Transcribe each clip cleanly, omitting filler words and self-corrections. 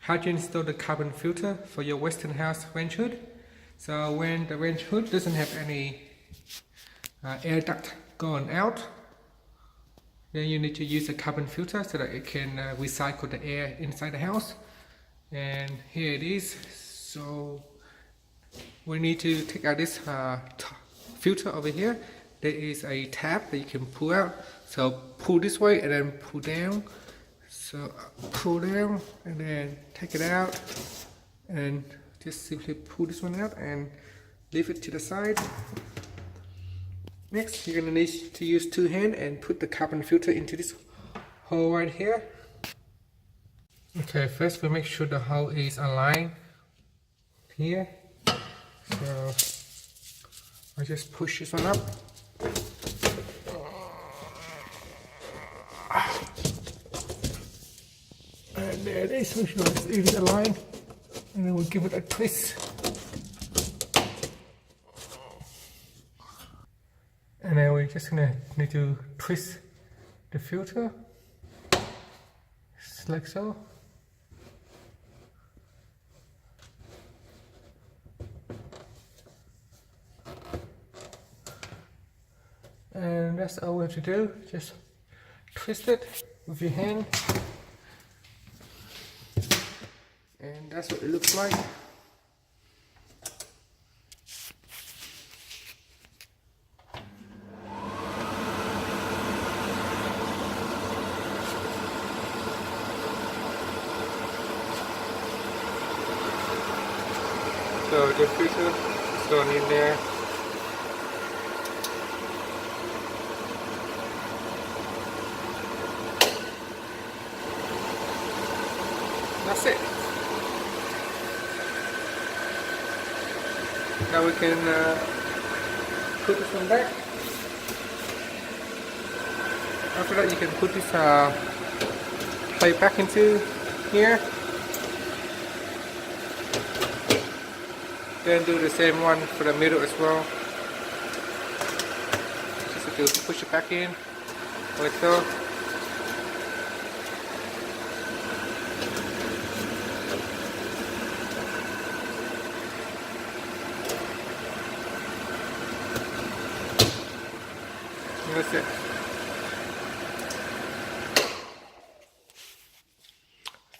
how to install the carbon filter for your Westinghouse Rangehood. So when the Rangehood doesn't have any air duct going out, then you need to use a carbon filter so that it can recycle the air inside the house. And here it is. So we need to take out this filter over here. There is a tab that you can pull out. So pull this way and then pull down. So pull down and then take it out, and just simply pull this one out and leave it to the side. Next, you're going to need to use two hands and put the carbon filter into this hole right here. Okay, first we make sure the hole is aligned here. So I just push this one up. And there it is, make sure it's aligned. And then we'll give it a twist. And then we're just gonna need to twist the filter, just like so. And that's all we have to do, just twist it with your hand. And that's what it looks like. So the filter is going in there. That's it. Now we can put this one back. After that you can put this plate back into here. Then do the same one for the middle as well. Just have to push it back in like so. That's it.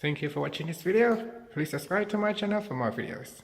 Thank you for watching this video. Please subscribe to my channel for more videos.